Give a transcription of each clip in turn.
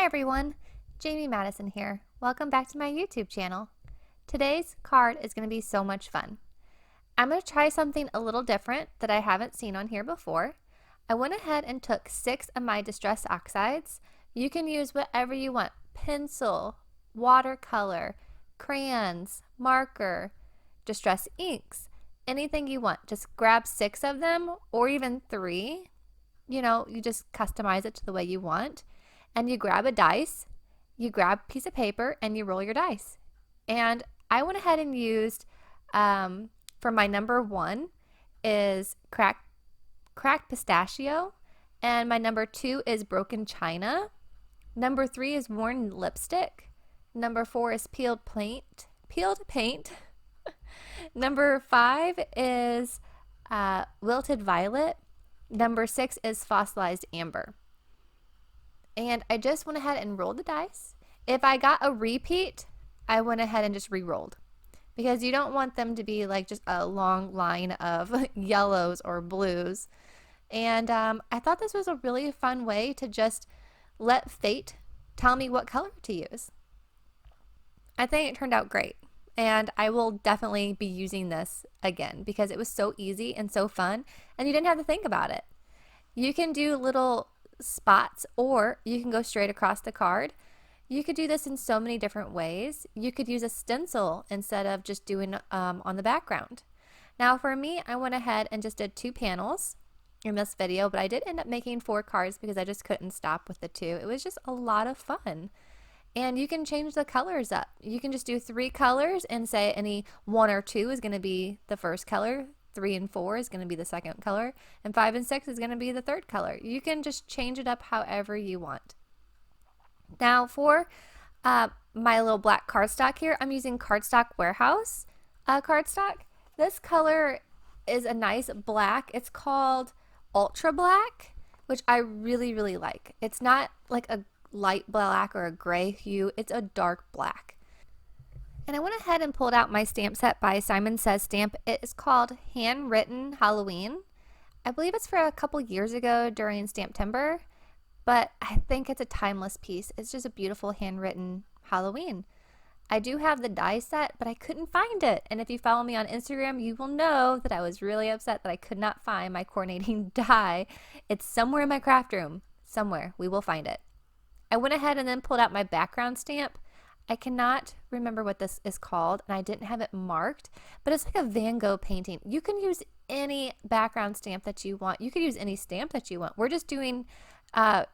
Hi everyone, Jamie Madison here. Welcome back to my YouTube channel. Today's card is going to be so much fun. I'm going to try something a little different that I haven't seen on here before. I went ahead and took 6 of my distress oxides. You can use whatever you want: pencil, watercolor, crayons, marker, distress inks, anything you want. Just grab 6 of them or even 3. You just customize it to the way you want. And you grab a dice, you grab a piece of paper, and you roll your dice. And I went ahead and used, for my number 1 is cracked pistachio, and my number 2 is broken china. Number 3 is worn lipstick. Number 4 is peeled paint. Number 5 is wilted violet. Number 6 is fossilized amber. And I just went ahead and rolled the dice. If I got a repeat, I went ahead and just re-rolled, because you don't want them to be like just a long line of yellows or blues. And I thought this was a really fun way to just let fate tell me what color to use. I think it turned out great, and I will definitely be using this again because it was so easy and so fun, and you didn't have to think about it. You can do little spots, or you can go straight across the card. You could do this in so many different ways. You could use a stencil instead of just doing on the background. Now for me, I went ahead and just did 2 panels in this video, but I did end up making 4 cards because I just couldn't stop with the 2. It was just a lot of fun. And you can change the colors up. You can just do 3 colors and say any 1 or 2 is going to be the first color, 3 and 4 is going to be the second color, and 5 and 6 is going to be the third color. You can just change it up however you want. Now for my little black cardstock here, I'm using Cardstock Warehouse cardstock. This color is a nice black. It's called Ultra Black, which I really, really like. It's not like a light black or a gray hue. It's a dark black. And I went ahead and pulled out my stamp set by Simon Says Stamp. It is called Handwritten Halloween. I believe it's for a couple years ago during Stamptember, but I think it's a timeless piece. It's just a beautiful handwritten Halloween. I do have the die set, but I couldn't find it. And if you follow me on Instagram, you will know that I was really upset that I could not find my coordinating die. It's somewhere in my craft room. Somewhere. We will find it. I went ahead and then pulled out my background stamp. I cannot remember what this is called, and I didn't have it marked, but it's like a Van Gogh painting. You can use any background stamp that you want. You could use any stamp that you want. We're just doing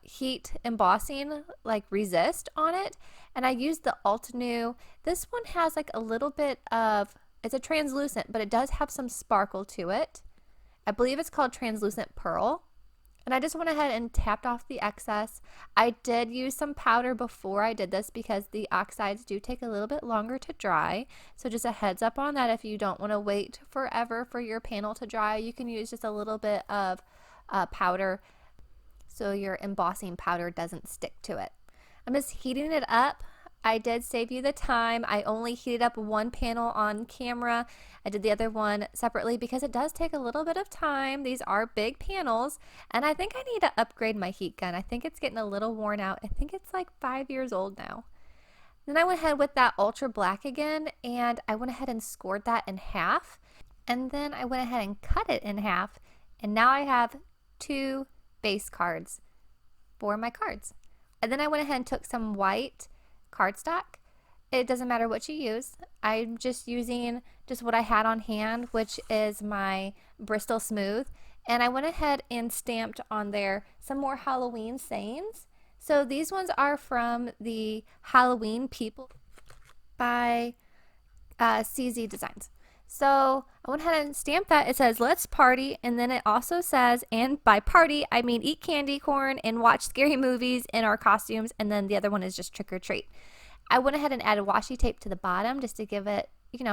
heat embossing, like resist on it, and I used the Altenew. This one has like a little bit of, it's a translucent, but it does have some sparkle to it. I believe it's called Translucent Pearl. And I just went ahead and tapped off the excess. I did use some powder before I did this because the oxides do take a little bit longer to dry. So just a heads up on that. If you don't want to wait forever for your panel to dry, you can use just a little bit of powder so your embossing powder doesn't stick to it. I'm just heating it up. I did save you the time. I only heated up 1 panel on camera. I did the other one separately because it does take a little bit of time. These are big panels, and I think I need to upgrade my heat gun. I think it's getting a little worn out. I think it's like 5 years old now. Then I went ahead with that Ultra Black again, and I went ahead and scored that in half, and then I went ahead and cut it in half, and now I have 2 base cards for my cards. And then I went ahead and took some white cardstock. It doesn't matter what you use. I'm just using just what I had on hand, which is my Bristol Smooth, and I went ahead and stamped on there some more Halloween sayings. So these ones are from the Halloween People by CZ Designs. So I went ahead and stamped that. It says let's party, and then it also says, and by party I mean eat candy corn and watch scary movies in our costumes, and then the other one is just trick or treat. I went ahead and added washi tape to the bottom just to give it,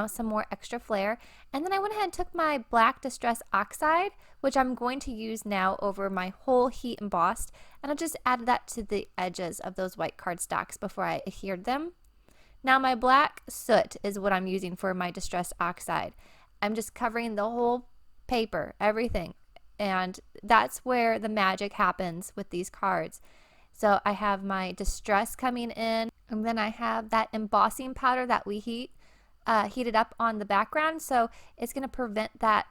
some more extra flair. And then I went ahead and took my black Distress Oxide, which I'm going to use now over my whole heat embossed, and I just added that to the edges of those white cardstocks before I adhered them. Now my black soot is what I'm using for my Distress Oxide. I'm just covering the whole paper, everything, and that's where the magic happens with these cards. So I have my distress coming in, and then I have that embossing powder that we heated up on the background. So it's going to prevent that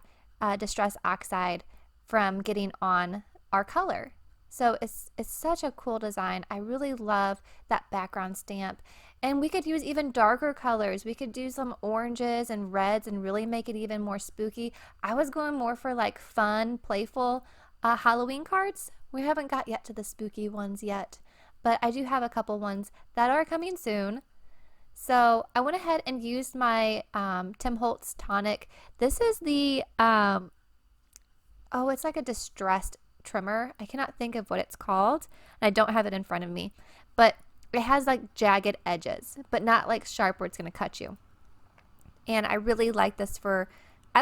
distress oxide from getting on our color. So it's such a cool design. I really love that background stamp. And we could use even darker colors. We could do some oranges and reds and really make it even more spooky. I was going more for like fun, playful Halloween cards. We haven't got yet to the spooky ones yet, but I do have a couple ones that are coming soon. So I went ahead and used my Tim Holtz Tonic. This is the, it's like a distressed trimmer. I cannot think of what it's called. And I don't have it in front of me, but it has like jagged edges, but not like sharp where it's going to cut you. And I really like this I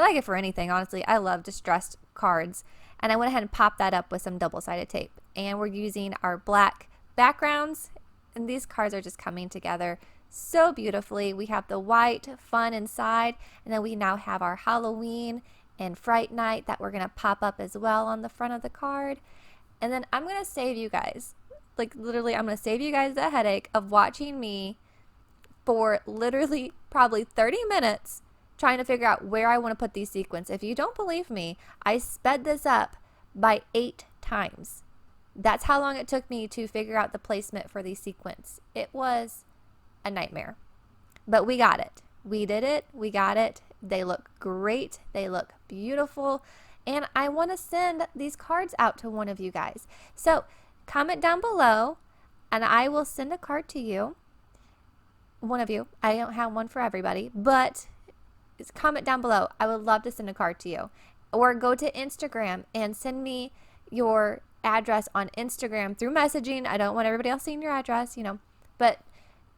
like it for anything, honestly. I love distressed cards. And I went ahead and popped that up with some double-sided tape. And we're using our black backgrounds. And these cards are just coming together so beautifully. We have the white fun inside. And then we now have our Halloween and Fright Night that we're going to pop up as well on the front of the card. And then I'm going to save you guys. Like literally, I'm going to save you guys the headache of watching me for literally probably 30 minutes trying to figure out where I want to put these sequins. If you don't believe me, I sped this up by 8 times. That's how long it took me to figure out the placement for these sequins. It was a nightmare, but we got it. We did it. We got it. They look great. They look beautiful. And I want to send these cards out to one of you guys. So comment down below and I will send a card to you. One of you. I don't have one for everybody, but comment down below. I would love to send a card to you. Or go to Instagram and send me your address on Instagram through messaging. I don't want everybody else seeing your address, but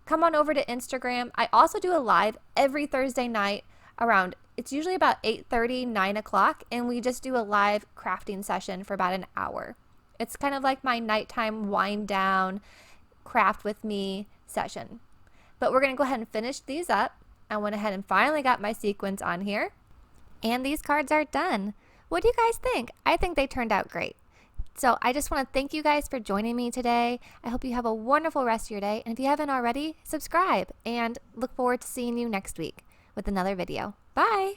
come on over to Instagram. I also do a live every Thursday night around, it's usually about 8:30, 9 o'clock, and we just do a live crafting session for about an hour. It's kind of like my nighttime wind down, craft with me session. But we're going to go ahead and finish these up. I went ahead and finally got my sequins on here. And these cards are done. What do you guys think? I think they turned out great. So I just want to thank you guys for joining me today. I hope you have a wonderful rest of your day. And if you haven't already, subscribe. And look forward to seeing you next week with another video. Bye!